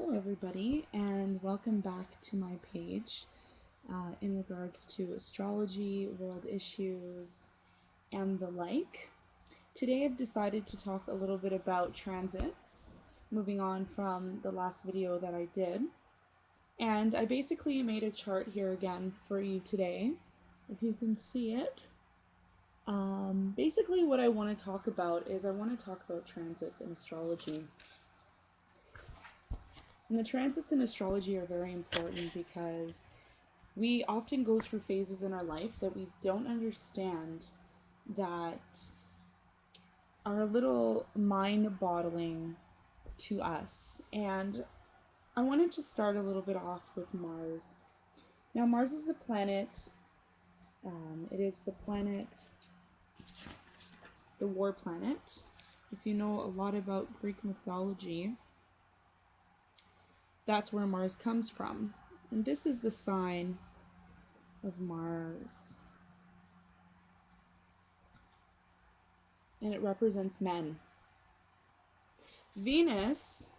Hello everybody, and welcome back to my page in regards to astrology, world issues, and the like. Today I've decided to talk a little bit about transits, moving on from the last video that I did. And I basically made a chart here again for you today, if you can see it. Basically what I want to talk about is I want to talk about transits in astrology. And the transits in astrology are very important because we often go through phases in our life that we don't understand, that are a little mind-boggling to us. And I wanted to start a little bit off with Mars. Now, Mars is a planet. It is the planet, the war planet. If you know a lot about Greek mythology, that's where Mars comes from. And this is the sign of Mars. And it represents men. Venus,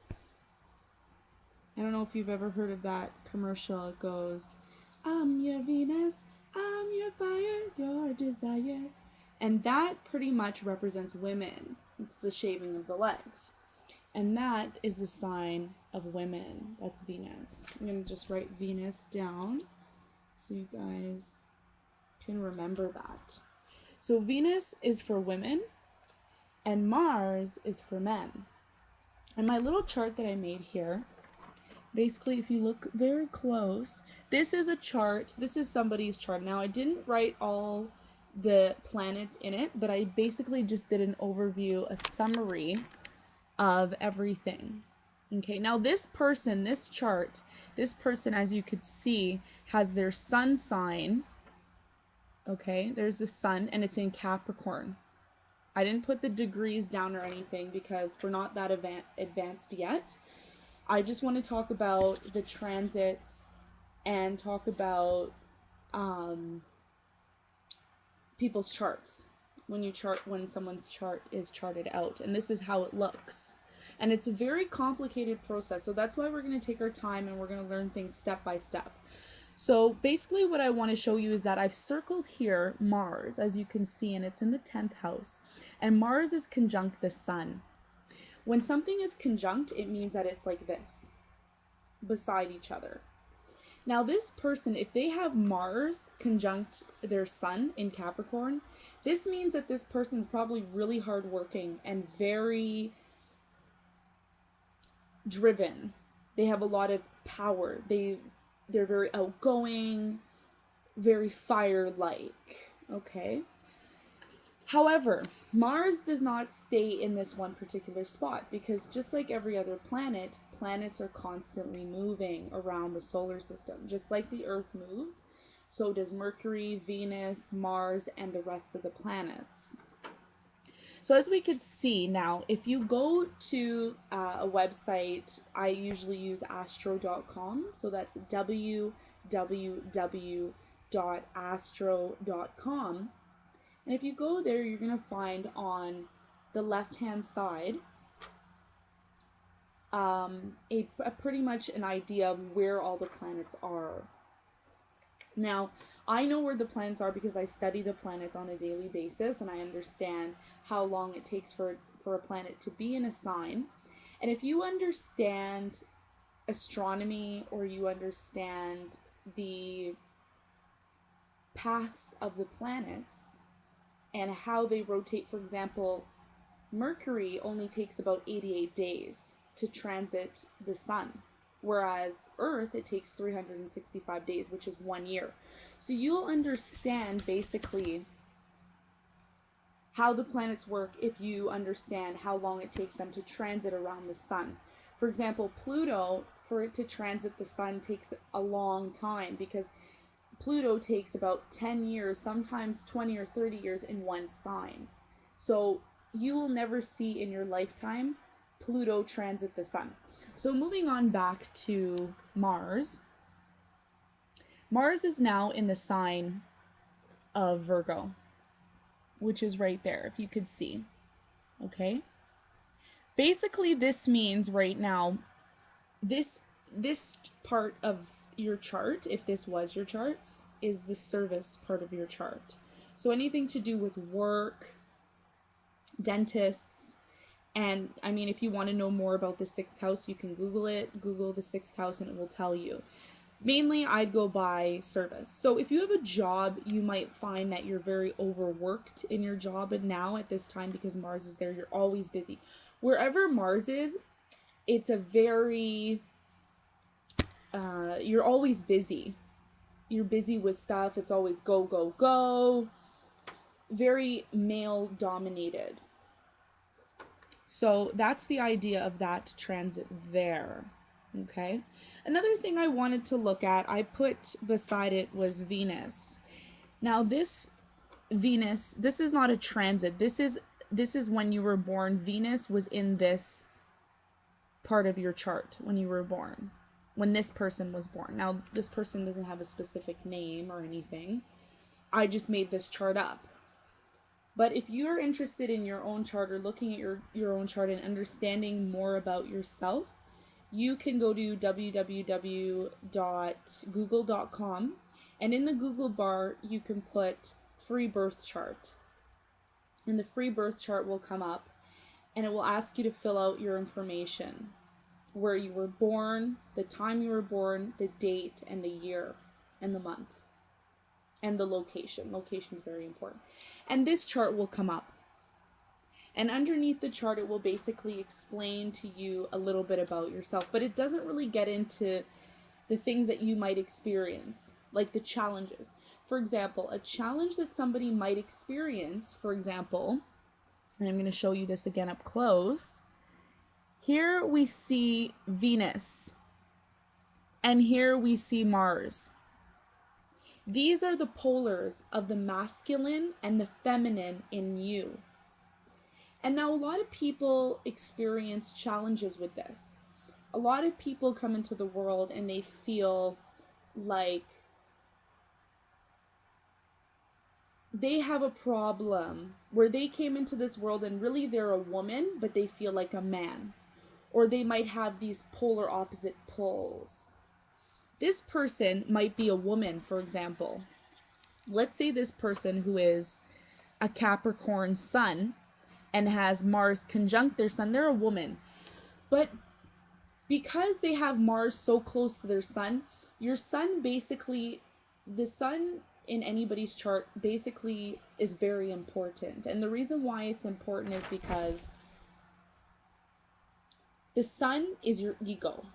I don't know if you've ever heard of that commercial. It goes, I'm your Venus, I'm your fire, your desire. And that pretty much represents women. It's the shaving of the legs. And that is the sign of women. That's Venus. I'm going to just write Venus down so you guys can remember that. So Venus is for women and Mars is for men. And my little chart that I made here, basically if you look very close, this is a chart. This is somebody's chart. Now I didn't write all the planets in it, but I basically just did an overview, a summary of everything. Okay, now this person, this chart, this person, as you could see, has their sun sign. Okay, there's the sun and it's in Capricorn. I didn't put the degrees down or anything because we're not that advanced yet. I just want to talk about the transits and talk about people's charts. When someone's chart is charted out, and this is how it looks. And it's a very complicated process, so that's why we're going to take our time and we're going to learn things step by step. So basically what I want to show you is that I've circled here Mars, as you can see, and it's in the 10th house. And Mars is conjunct the sun. When something is conjunct, it means that it's like this, beside each other. Now this person, if they have Mars conjunct their sun in Capricorn, this means that this person's probably really hardworking and very driven. They have a lot of power. They're very outgoing, very fire-like, okay? However, Mars does not stay in this one particular spot because just like every other planet, planets are constantly moving around the solar system. Just like the Earth moves, so does Mercury, Venus, Mars, and the rest of the planets. So as we could see now, if you go to a website, I usually use astro.com. So that's www.astro.com. And if you go there, you're going to find on the left-hand side a pretty much an idea of where all the planets are. Now, I know where the planets are because I study the planets on a daily basis, and I understand how long it takes for a planet to be in a sign. And if you understand astronomy, or you understand the paths of the planets and how they rotate, for example, Mercury only takes about 88 days to transit the sun, whereas Earth, it takes 365 days, which is 1 year. So you'll understand basically how the planets work if you understand how long it takes them to transit around the sun. For example, Pluto, for it to transit the sun takes a long time because Pluto takes about 10 years, sometimes 20 or 30 years in one sign. So you will never see in your lifetime Pluto transit the sun. So moving on back to Mars. Mars is now in the sign of Virgo, which is right there, if you could see. Okay? Basically, this means right now this part of your chart, if this was your chart, is the service part of your chart. So anything to do with work, dentists, and I mean, if you want to know more about the sixth house, you can Google it. Google the sixth house and it will tell you. Mainly, I'd go by service. So if you have a job, you might find that you're very overworked in your job. And now at this time, because Mars is there, you're always busy. Wherever Mars is, it's a very, you're always busy. You're busy with stuff. It's always go, go, go. Very male dominated. So that's the idea of that transit there. Okay. Another thing I wanted to look at, I put beside it, was Venus. Now this Venus, this is not a transit. This is when you were born. Venus was in this part of your chart when you were born. When this person was born. Now this person doesn't have a specific name or anything. I just made this chart up. But if you're interested in your own chart or looking at your own chart and understanding more about yourself, you can go to www.google.com, and in the Google bar, you can put free birth chart. And the free birth chart will come up, and it will ask you to fill out your information. Where you were born, the time you were born, the date, and the year, and the month. And the location. Location is very important. And this chart will come up. And underneath the chart, it will basically explain to you a little bit about yourself. But it doesn't really get into the things that you might experience, like the challenges. For example, a challenge that somebody might experience, for example, and I'm going to show you this again up close. Here we see Venus. And here we see Mars. These are the polars of the masculine and the feminine in you. And now a lot of people experience challenges with this. A lot of people come into the world and they feel like they have a problem where they came into this world and really they're a woman, but they feel like a man. Or they might have these polar opposite poles. This person might be a woman, for example. Let's say this person who is a Capricorn sun and has Mars conjunct their sun, they're a woman. But because they have Mars so close to their sun, your sun basically, the sun in anybody's chart basically is very important. And the reason why it's important is because the sun is your ego.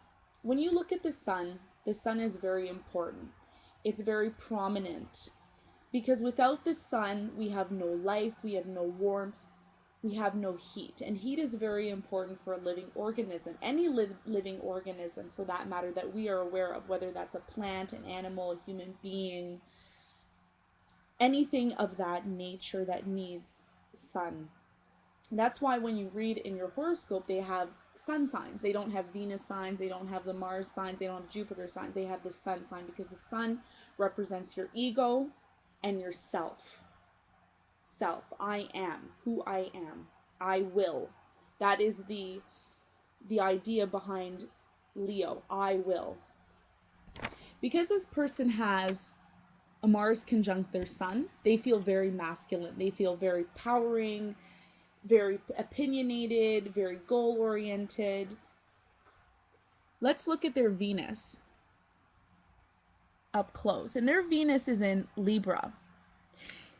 When you look at the sun is very important. It's very prominent. Because without the sun, we have no life, we have no warmth, we have no heat. And heat is very important for a living organism. Any living organism, for that matter, that we are aware of, whether that's a plant, an animal, a human being, anything of that nature that needs sun. That's why when you read in your horoscope, they have sun signs. They don't have Venus signs, they don't have the Mars signs, they don't have Jupiter signs, they have the sun sign, because the sun represents your ego and your self. I am who I am. I will. That is the idea behind Leo. I will. Because this person has a Mars conjunct their sun, they feel very masculine. They feel very powering, very opinionated, very goal-oriented. Let's look at their Venus up close. And their Venus is in Libra.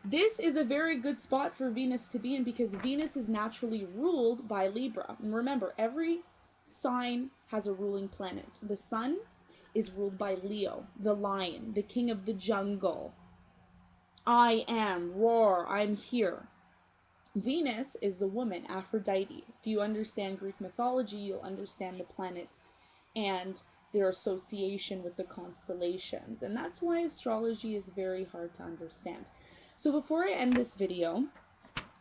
This is a very good spot for Venus to be in because Venus is naturally ruled by Libra. And remember, every sign has a ruling planet. The sun is ruled by Leo, the lion, the king of the jungle. I am, roar, I'm here. Venus is the woman, Aphrodite. If you understand Greek mythology, you'll understand the planets and their association with the constellations. And that's why astrology is very hard to understand. So before I end this video,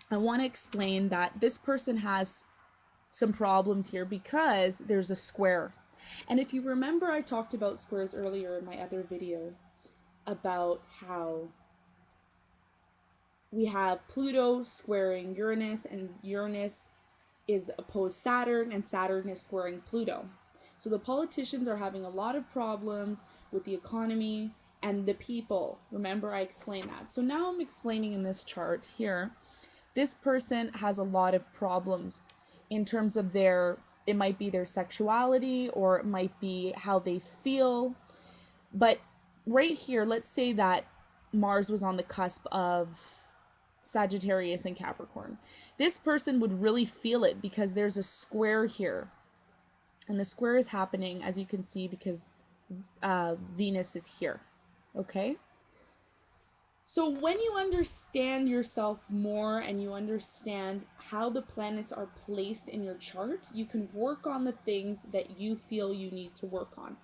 I want to explain that this person has some problems here because there's a square. And if you remember, I talked about squares earlier in my other video about how we have Pluto squaring Uranus, and Uranus is opposed Saturn, and Saturn is squaring Pluto. So the politicians are having a lot of problems with the economy and the people. Remember, I explained that. So now I'm explaining in this chart here, this person has a lot of problems in terms of it might be their sexuality, or it might be how they feel. But right here, let's say that Mars was on the cusp of Sagittarius and Capricorn. This person would really feel it because there's a square here. And the square is happening, as you can see, because Venus is here. Okay? So when you understand yourself more and you understand how the planets are placed in your chart, you can work on the things that you feel you need to work on.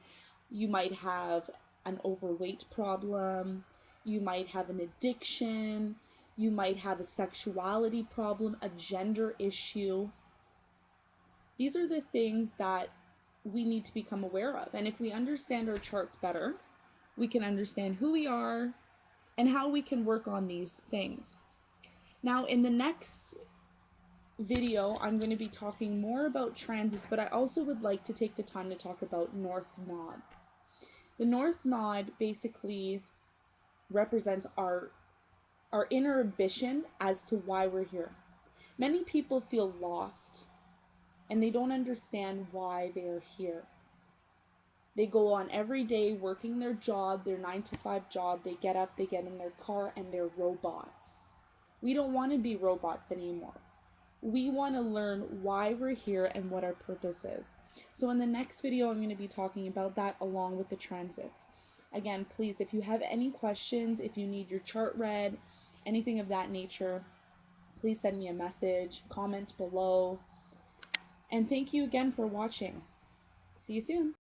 You might have an overweight problem, you might have an addiction, you might have a sexuality problem, a gender issue. These are the things that we need to become aware of. And if we understand our charts better, we can understand who we are and how we can work on these things. Now, in the next video, I'm going to be talking more about transits, but I also would like to take the time to talk about North Node. The North Node basically represents our inner ambition as to why we're here. Many people feel lost and they don't understand why they're here. They go on every day working their job, their 9-to-5 job. They get up, they get in their car, and they're robots. We don't want to be robots anymore. We want to learn why we're here and what our purpose is. So in the next video, I'm going to be talking about that along with the transits. Again, please, if you have any questions, if you need your chart read, anything of that nature, please send me a message, comment below. And thank you again for watching. See you soon.